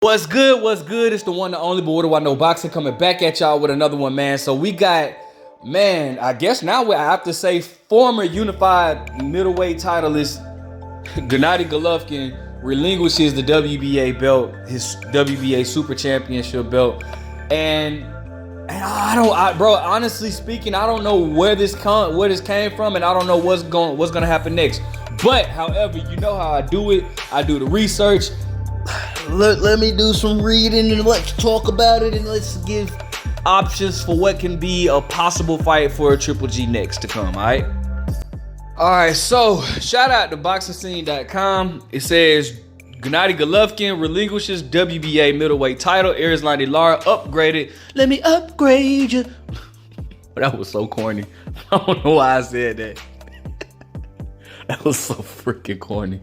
What's good? What's good? It's the one, the only, but what do I know? Boxing coming back at y'all with another one, man. So we got, man, I guess now I have to say former unified middleweight titleist Gennady Golovkin relinquishes the WBA belt, his WBA Super Championship belt, and bro, honestly speaking, I don't know where this came from, and I don't know what's gonna happen next. But however, you know how I do it. I do the research. Let me do some reading and let's talk about it and let's give options for what can be a possible fight for a Triple G next to come, alright? Alright, so shout out to BoxingScene.com. It says Gennady Golovkin relinquishes WBA middleweight title. Erislandy Lara upgraded. Let me upgrade you. That was so corny. I don't know why I said that. That was so freaking corny.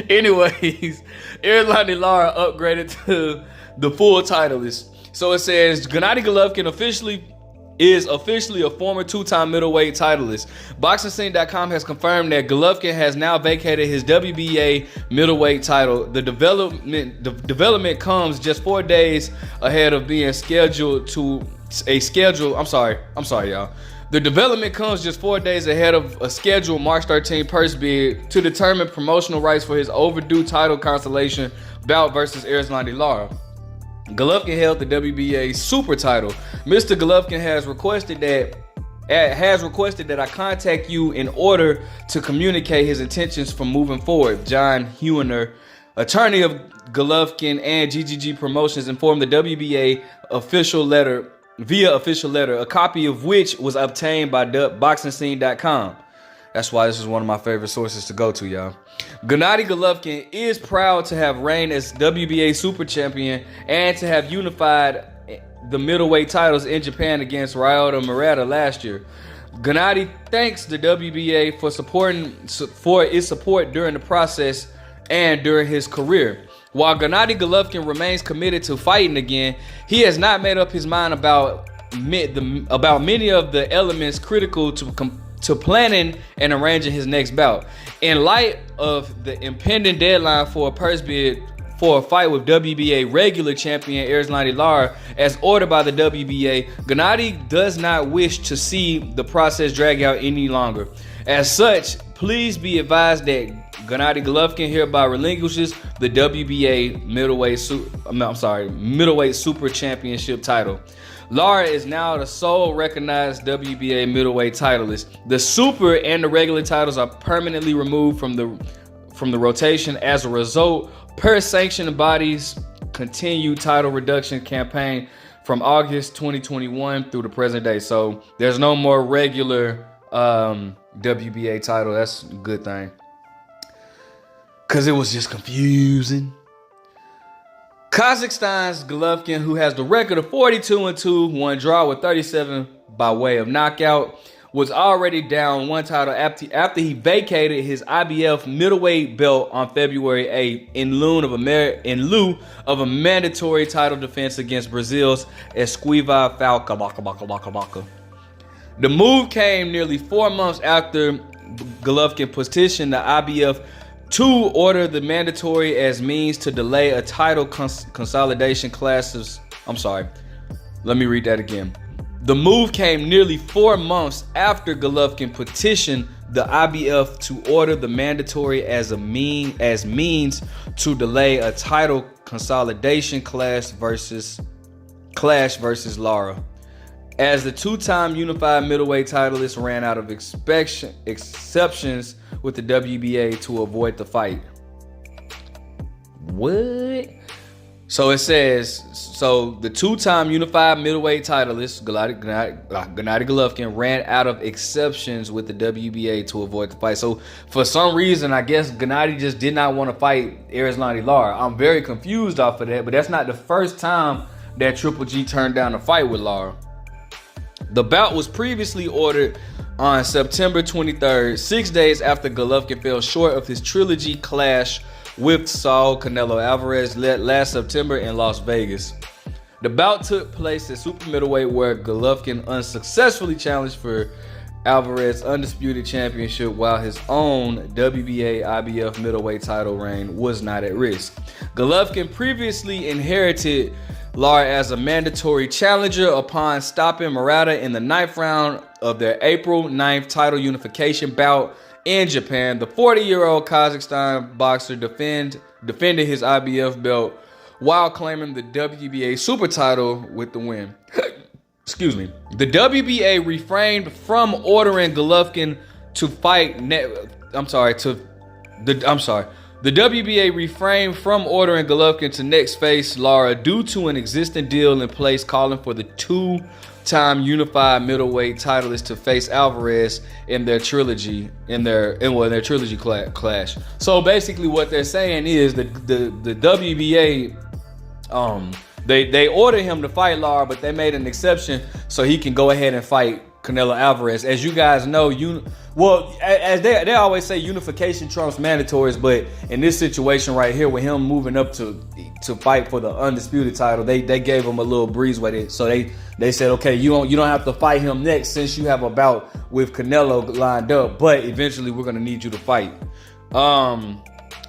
Anyways, Erislandy Lara upgraded to the full titleist. So it says Gennady Golovkin is officially a former two-time middleweight titleist. BoxingScene.com has confirmed that Golovkin has now vacated his WBA middleweight title. The development comes just 4 days ahead of being scheduled to a schedule. I'm sorry, y'all. The development comes just 4 days ahead of a scheduled March 13 purse bid to determine promotional rights for his overdue title constellation bout versus Erislandy Lara. Golovkin held the WBA Super title. Mr. Golovkin has requested that I contact you in order to communicate his intentions for moving forward. John Heuner, attorney of Golovkin and GGG Promotions, informed the WBA via official letter, a copy of which was obtained by BoxingScene.com. That's why this is one of my favorite sources to go to, y'all. Gennady Golovkin is proud to have reigned as WBA Super Champion and to have unified the middleweight titles in Japan against Ryota Murata last year. Gennady thanks the WBA for its support during the process and during his career. While Gennady Golovkin remains committed to fighting again, he has not made up his mind about many of the elements critical to planning and arranging his next bout. In light of the impending deadline for a purse bid for a fight with WBA regular champion Erislandy Lara, as ordered by the WBA, Gennady does not wish to see the process drag out any longer. As such, please be advised that Gennady Golovkin hereby relinquishes the WBA middleweight Super Championship title. Lara is now the sole recognized WBA middleweight titleist. The Super and the regular titles are permanently removed from the rotation. As a result, per sanctioned bodies continued title reduction campaign from August 2021 through the present day. So there's no more regular WBA title. That's a good thing, because it was just confusing. Kazakhstan's Golovkin, who has the record of 42-2, one draw with 37 by way of knockout, was already down one title after he vacated his IBF middleweight belt on February 8th in lieu of a mandatory title defense against Brazil's Esquiva Falca. The move came nearly 4 months after Golovkin petitioned the IBF to order the mandatory as means to delay a title consolidation classes. Let me read that again. The move came nearly 4 months after Golovkin petitioned the IBF to order the mandatory as means to delay a title consolidation clash versus Lara, as the two-time unified middleweight titleist ran out of exceptions with the WBA to avoid the fight. What? So it says, the two-time unified middleweight titleist Gennady Golovkin ran out of exceptions with the WBA to avoid the fight. So for some reason, I guess Gennady just did not want to fight Erislandy Lara. I'm very confused off of that, but that's not the first time that Triple G turned down a fight with Lara. The bout was previously ordered on September 23rd, 6 days after Golovkin fell short of his trilogy clash with Saul Canelo Alvarez last September in Las Vegas. The bout took place at super middleweight, where Golovkin unsuccessfully challenged for Alvarez undisputed championship, while his own WBA IBF middleweight title reign was not at risk. Golovkin previously inherited Lara as a mandatory challenger upon stopping Murata in the 9th round of their April 9th title unification bout in Japan. The 40-year-old Kazakhstan boxer defended his IBF belt while claiming the WBA super title with the win. Excuse me. The WBA refrained from ordering Golovkin to fight. The WBA refrained from ordering Golovkin to next face Lara due to an existing deal in place calling for the two-time unified middleweight titleist to face Alvarez in their trilogy clash. So basically, what they're saying is that the WBA they ordered him to fight Lara, but they made an exception so he can go ahead and fight Canelo Alvarez. As you guys know, as they always say, unification trumps mandatories, but in this situation right here, with him moving up to fight for the undisputed title, they gave him a little breeze with it. So they said, okay, you don't have to fight him next since you have a bout with Canelo lined up, but eventually we're gonna need you to fight.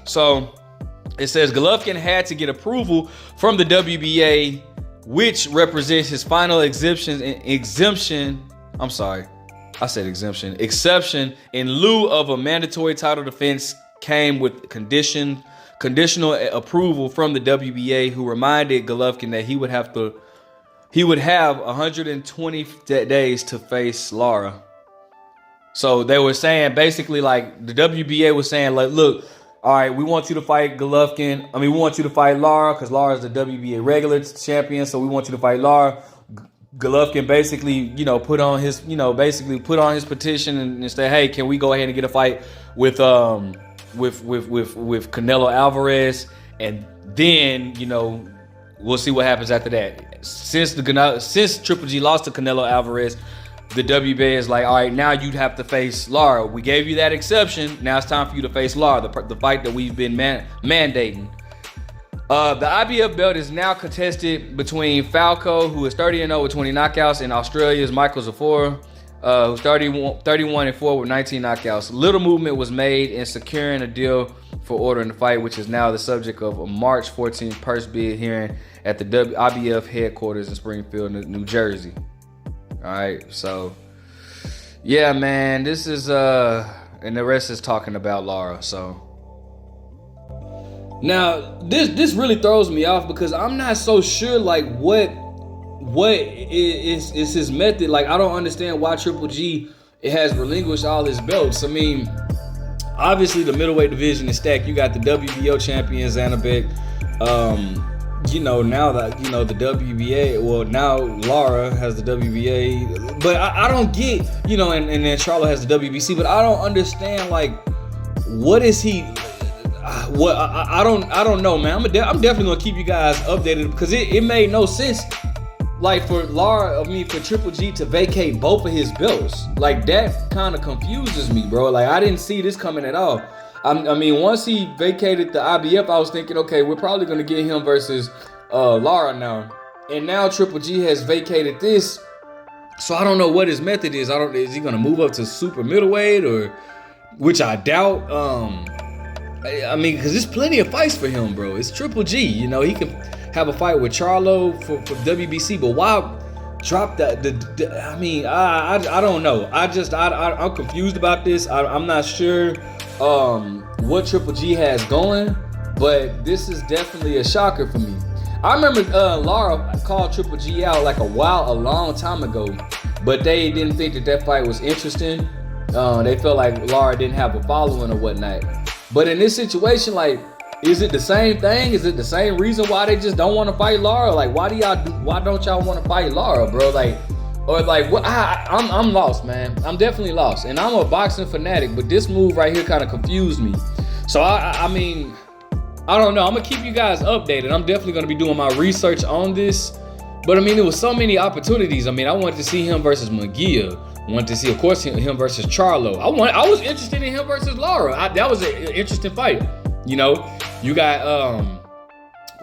So it says Golovkin had to get approval from the WBA, which represents his final exception in lieu of a mandatory title defense, came with conditional approval from the WBA, who reminded Golovkin that he would have 120 days to face Lara. So they were saying basically, like, the WBA was saying, like, look, all right, we want you to fight Golovkin. we want you to fight Lara because Lara is the WBA regular champion. So we want you to fight Lara. Golovkin basically, put on his petition and say, hey, can we go ahead and get a fight with Canelo Alvarez, and then we'll see what happens after that. Since Triple G lost to Canelo Alvarez, the WBA is like, all right, now you'd have to face Lara. We gave you that exception. Now it's time for you to face Lara, the fight that we've been mandating. The IBF belt is now contested between Falco, who is 30-0 with 20 knockouts, and Australia's Michael Zafora, who's 31-4 with 19 knockouts. Little movement was made in securing a deal for ordering the fight, which is now the subject of a March 14th purse bid hearing at the IBF headquarters in Springfield, New Jersey. All right, so yeah, man, this is and the rest is talking about Lara. So now this really throws me off because I'm not so sure like what is his method. Like, I don't understand why Triple G has relinquished all his belts. I mean, obviously the middleweight division is stacked. You got the WBO champion Zanabek. Now that the WBA, well, now Lara has the WBA, but I don't get, and then Charlo has the WBC, but I don't understand, like, what is he? What I don't know, man. I'm definitely gonna keep you guys updated because it made no sense, like, for Triple G to vacate both of his belts. Like, that kind of confuses me, bro. Like, I didn't see this coming at all. Once he vacated the IBF, I was thinking, okay, we're probably going to get him versus Lara now. And now Triple G has vacated this. So I don't know what his method is. Is he going to move up to super middleweight, or, which I doubt. Because there's plenty of fights for him, bro. It's Triple G. He can have a fight with Charlo for WBC, but why drop that? I don't know. I'm confused about this. I'm not sure what Triple G has going, but this is definitely a shocker for me. I remember Lara called Triple G out like a long time ago, but they didn't think that fight was interesting. They felt like Lara didn't have a following or whatnot. But in this situation, like, is it the same thing? Is it the same reason why they just don't want to fight Lara? Like, why don't y'all want to fight Lara, bro? Like, or like, what? I'm lost, man. I'm definitely lost, and I'm a boxing fanatic, but this move right here kind of confused me. So I don't know. I'm gonna keep you guys updated. I'm definitely gonna be doing my research on this. But there was so many opportunities. I wanted to see him versus Munguia. I wanted to see, of course, him versus Charlo. I was interested in him versus Lara. That was an interesting fight. You got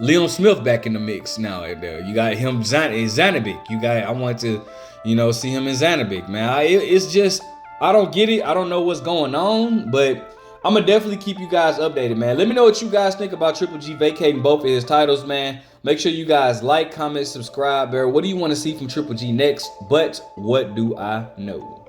Liam Smith back in the mix now. You got him Zanabek. I wanted to, see him in Zanabek, man. It's just, I don't get it. I don't know what's going on, but I'm gonna definitely keep you guys updated, man. Let me know what you guys think about Triple G vacating both of his titles, man. Make sure you guys like, comment, subscribe, bro. What do you want to see from Triple G next? But what do I know?